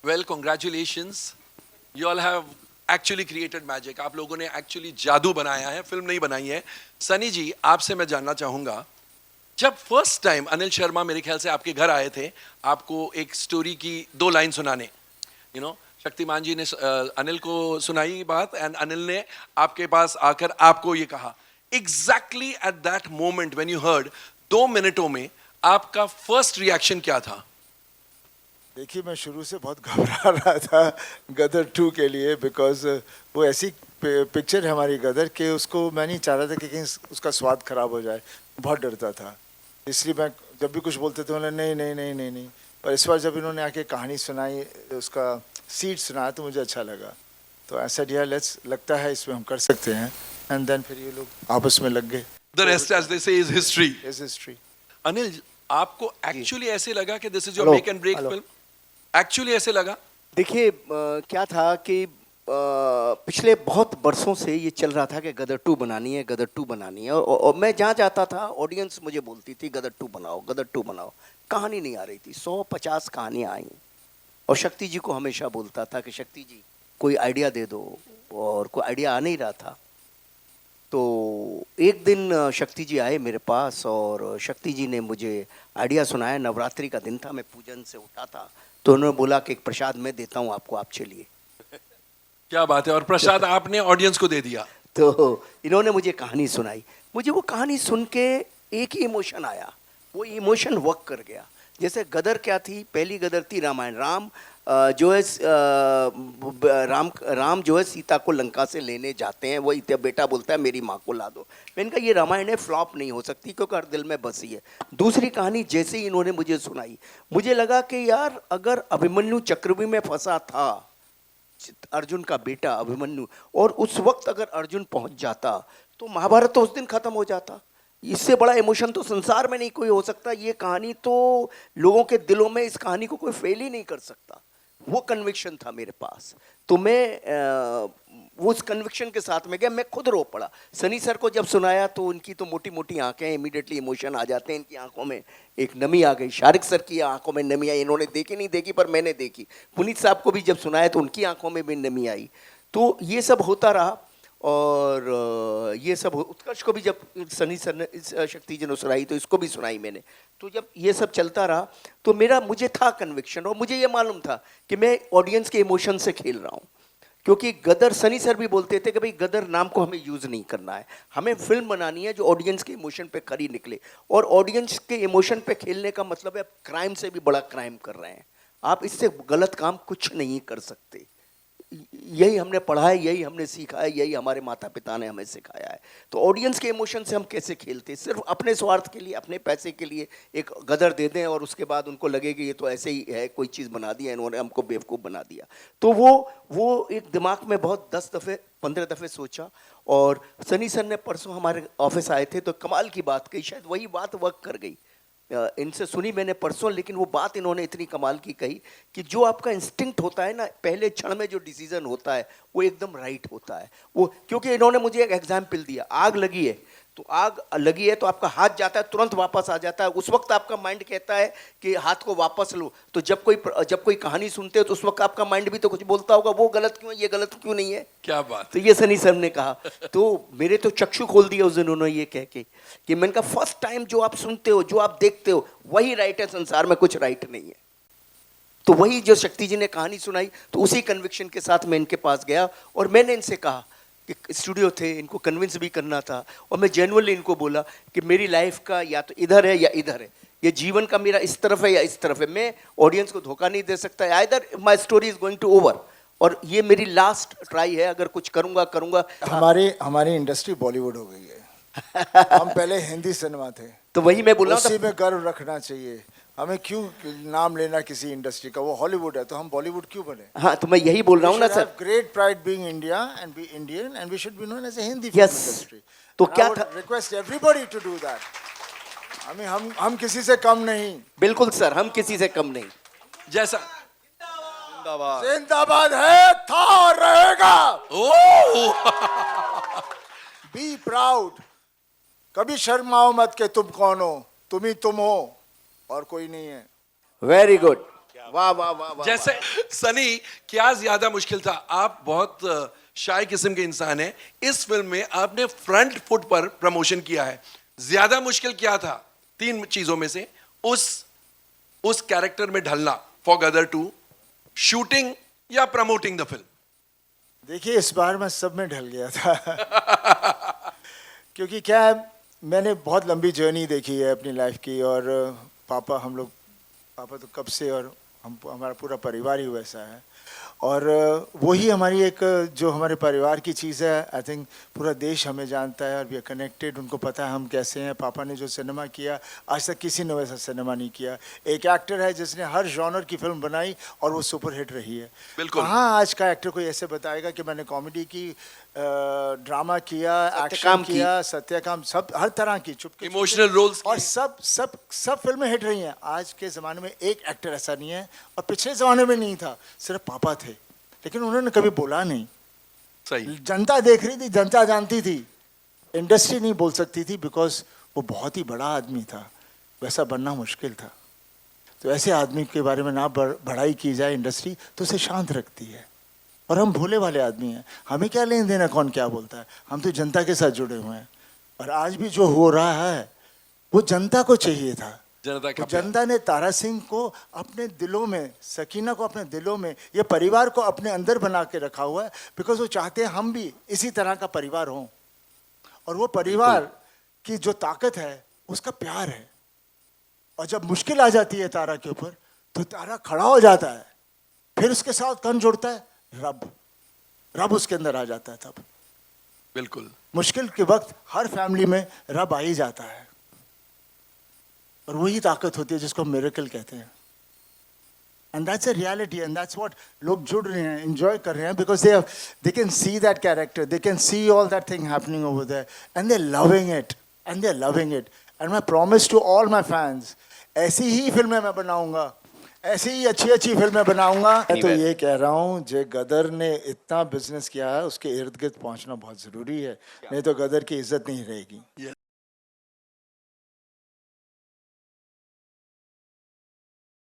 Well congratulations, you all have actually created magic. आप लोगों ने एक्चुअली जादू बनाया है, फिल्म नहीं बनाई है. सनी जी, आपसे मैं जानना चाहूंगा, जब फर्स्ट टाइम अनिल शर्मा मेरे ख्याल से आपके घर आए थे आपको एक स्टोरी की 2 लाइन सुनाने, शक्तिमान जी ने अनिल को सुनाई बात एंड अनिल ने आपके पास आकर आपको ये कहा. Exactly at that moment when you heard, 2 मिनटों में आपका फर्स्ट रिएक्शन क्या था? देखिए, मैं शुरू से बहुत घबरा रहा था गदर 2 के लिए, बिकॉज वो ऐसी पिक्चर है हमारी गदर के, उसको मैं नहीं चाह रहा था कि कहीं उसका स्वाद खराब हो जाए. बहुत डरता था, इसलिए मैं जब भी कुछ बोलते थे उन्होंने नहीं नहीं नहीं नहीं नहीं. और इस बार जब इन्होंने आके कहानी सुनाई, उसका सीड सुनाया, तो मुझे अच्छा लगा. तो ऐसा दिया, लेट्स, लगता है इसमें हम कर सकते हैं. एंड देन फिर ये लोग आपस में लग गए. The rest as they say is history. Is history. Anil, आपको एक्चुअली ऐसे लगा कि this is your hello, make and break hello. Film? Actually ऐसे लगा? देखिए, क्या था कि पिछले बहुत बरसों से ये चल रहा था कि गदर 2 बनानी है, गदर 2 बनानी है. और मैं जहाँ जाता था ऑडियंस मुझे बोलती थी गदर 2 बनाओ, गदर 2 बनाओ. कहानी नहीं आ रही थी. 150 कहानियाँ आई. और शक्ति जी को हमेशा बोलता था कि शक्ति जी कोई आइडिया दे दो, और कोई आइडिया आ नहीं रहा था. तो एक दिन शक्ति जी आए मेरे पास और शक्ति जी ने मुझे आइडिया सुनाया. नवरात्रि का दिन था, मैं पूजन से उठा था, तो उन्होंने बोला कि एक प्रसाद मैं देता हूँ आपको, आप चलिए. क्या बात है, और प्रसाद आपने ऑडियंस को दे दिया? तो इन्होंने मुझे कहानी सुनाई. मुझे वो कहानी सुन के एक ही इमोशन आया, वो इमोशन वर्क कर गया. जैसे गदर क्या थी, पहली गदर थी रामायण. जो है राम जो है सीता को लंका से लेने जाते हैं. वो बेटा बोलता है मेरी माँ को ला दो. मैंने कहा ये रामायण है, फ्लॉप नहीं हो सकती क्योंकि हर दिल में बसी है. दूसरी कहानी जैसे ही इन्होंने मुझे सुनाई, मुझे लगा कि यार अगर अभिमन्यु चक्रव्यूह में फंसा था, अर्जुन का बेटा अभिमन्यु, और उस वक्त अगर अर्जुन पहुंच जाता तो महाभारत तो उस दिन खत्म हो जाता. इससे बड़ा इमोशन तो संसार में नहीं कोई हो सकता. ये कहानी तो लोगों के दिलों में, इस कहानी को कोई फेल ही नहीं कर सकता. वो कन्विक्शन था मेरे पास. तो मैं वो उस कन्विक्शन के साथ में गया. मैं खुद रो पड़ा. सनी सर को जब सुनाया तो उनकी तो मोटी मोटी आंखें, इमीडिएटली इमोशन आ जाते हैं. इनकी आंखों में एक नमी आ गई. शारिक सर की आंखों में नमी आई. इन्होंने देखी नहीं देखी, पर मैंने देखी. पुनीत साहब को भी जब सुनाया तो उनकी आंखों में भी नमी आई. तो ये सब होता रहा. और ये सब उत्कर्ष को भी जब सनी सर ने, शक्ति जी ने सुनाई, तो इसको भी सुनाई मैंने. तो जब ये सब चलता रहा तो मुझे था कन्विक्शन, और मुझे ये मालूम था कि मैं ऑडियंस के इमोशन से खेल रहा हूँ. क्योंकि गदर, सनी सर भी बोलते थे कि भाई गदर नाम को हमें यूज़ नहीं करना है, हमें फिल्म बनानी है जो ऑडियंस के इमोशन पे खरी निकले. और ऑडियंस के इमोशन पे खेलने का मतलब है क्राइम से भी बड़ा क्राइम कर रहे हैं आप. इससे गलत काम कुछ नहीं कर सकते. यही हमने पढ़ा है, यही हमने सीखा है, यही हमारे माता पिता ने हमें सिखाया है. तो ऑडियंस के इमोशन से हम कैसे खेलते हैं? सिर्फ अपने स्वार्थ के लिए, अपने पैसे के लिए एक गदर दे दें और उसके बाद उनको लगे कि ये तो ऐसे ही है, कोई चीज़ बना दी है इन्होंने, हमको बेवकूफ़ बना दिया. तो वो एक दिमाग में बहुत 10 दफ़े 15 दफ़े सोचा. और सनी सर ने परसों हमारे ऑफिस आए थे तो कमाल की बात कही. शायद वही बात वर्क कर गई. इनसे सुनी मैंने परसों, लेकिन वो बात इन्होंने इतनी कमाल की कही कि जो आपका इंस्टिंक्ट होता है ना, पहले क्षण में जो डिसीजन होता है वो एकदम राइट होता है. वो क्योंकि इन्होंने मुझे एक एग्जाम्पल दिया. आग लगी है तो आग लगी है तो आपका हाथ जाता है, तुरंत वापस आ जाता है. उस वक्त आपका माइंड कहता है कि हाथ को वापस लो. तो जब कोई कहानी सुनते हो तो उस वक्त आपका माइंड भी तो कुछ बोलता होगा, वो गलत क्यों है, ये गलत क्यों नहीं है. क्या बात. तो ये सनी सर ने कहा. तो मेरे तो चक्षु खोल दिया उस दिन उन्होंने ये कह के कि मैंने कहा फर्स्ट टाइम जो आप सुनते हो, जो आप देखते हो, वही राइट है. संसार में कुछ राइट नहीं है. तो वही जो शक्ति जी ने कहानी सुनाई, तो उसी कन्विक्शन के साथ मैं इनके पास गया और मैंने इनसे कहा कि स्टूडियो थे, इनको कन्विंस भी करना था. और मैं जेन्युइनली इनको बोला कि मेरी लाइफ का या तो इधर है या इधर है. ये जीवन का मेरा इस तरफ है या इस तरफ है. मैं ऑडियंस को धोखा नहीं दे सकता. Either my story is going to over, और ये मेरी लास्ट ट्राई है. अगर कुछ करूंगा. हमारी इंडस्ट्री बॉलीवुड हो गई है. हम पहले हिंदी सिनेमा थे. तो वही मैं बोल रहा उसी में गर्व रखना चाहिए. हमें क्यों नाम लेना किसी इंडस्ट्री का? वो हॉलीवुड है तो हम बॉलीवुड क्यों बने? हाँ, तो मैं यही बोल रहा हूँ ना sir. Great pride being India and be Indian and we should be known as a Hindi Yes. Industry. तो क्या था? Request everybody to do that. हमें हम किसी से कम नहीं. बिल्कुल सर, हम किसी से कम नहीं. जैसा जिंदाबाद है, था और रहेगा. Be proud. कभी शर्माओ मत के तुम कौन हो. तुम ही तुम हो और कोई नहीं है. Very good. वाह वाह वाह वाह जैसे सनी, क्या ज्यादा मुश्किल था? आप बहुत शाय किस्म के इंसान हैं, इस फिल्म में आपने फ्रंट फुट पर प्रमोशन किया है। ज्यादा मुश्किल क्या था 3 चीजों में से? उस कैरेक्टर में ढलना फॉर गदर 2, शूटिंग या प्रमोटिंग द फिल्म? देखिए इस बार मैं सब में ढल गया था क्योंकि क्या है, मैंने बहुत लंबी जर्नी देखी है अपनी लाइफ की, और पापा तो कब से, और हमारा पूरा परिवार ही वैसा है, और वही हमारी एक जो हमारे परिवार की चीज़ है। आई थिंक पूरा देश हमें जानता है और वी आर कनेक्टेड, उनको पता है हम कैसे हैं। पापा ने जो सिनेमा किया आज तक किसी ने वैसा सिनेमा नहीं किया। एक एक्टर है जिसने हर जॉनर की फिल्म बनाई और वो सुपर हिट रही है। बिल्कुल। कहाँ आज का एक्टर कोई ऐसे बताएगा कि मैंने कॉमेडी की, ड्रामा किया, एक्शन सत्यकाम की। किया, सत्यकाम, सब हर तरह की, चुपके इमोशनल रोल्स और सब सब सब फिल्में हिट रही हैं। आज के ज़माने में एक एक्टर ऐसा नहीं है, और पिछले ज़माने में नहीं था, सिर्फ पापा थे, लेकिन उन्होंने कभी बोला नहीं। सही। जनता देख रही थी, जनता जानती थी, इंडस्ट्री नहीं बोल सकती थी, बिकॉज वो बहुत ही बड़ा आदमी था, वैसा बनना मुश्किल था। तो ऐसे आदमी के बारे में ना बढ़ाई की जाए इंडस्ट्री, तो उसे शांत रखती है। और हम भोले वाले आदमी हैं, हमें क्या लेन देना कौन क्या बोलता है, हम तो जनता के साथ जुड़े हुए हैं। और आज भी जो हो रहा है वो जनता को चाहिए था। जनता का तो जनता ने तारा सिंह को अपने दिलों में, सकीना को अपने दिलों में, ये परिवार को अपने अंदर बना के रखा हुआ है, बिकॉज वो चाहते हैं हम भी इसी तरह का परिवार हों। और वो परिवार की जो ताकत है उसका प्यार है। और जब मुश्किल आ जाती है तारा के ऊपर, तो तारा खड़ा हो जाता है, फिर उसके साथ कौन जुड़ता है? रब उसके अंदर आ जाता है। तब बिल्कुल मुश्किल के वक्त हर फैमिली में रब आ ही जाता है, और वही ताकत होती है जिसको हम मिरेकल कहते हैं। And that's a reality, and that's what लोग जुड़ रहे हैं, एंजॉय कर रहे हैं, because they can see that character, they can see all that thing happening over there, and they are loving it. And my promise to all my fans, ऐसी ही फिल्में मैं बनाऊंगा, ऐसी ही अच्छी फिल्में बनाऊंगा। मैं तो ये कह रहा हूँ, जो गदर ने इतना बिजनेस किया है उसके इर्द गिर्द पहुंचना बहुत ज़रूरी है, नहीं तो गदर की इज्जत नहीं रहेगी।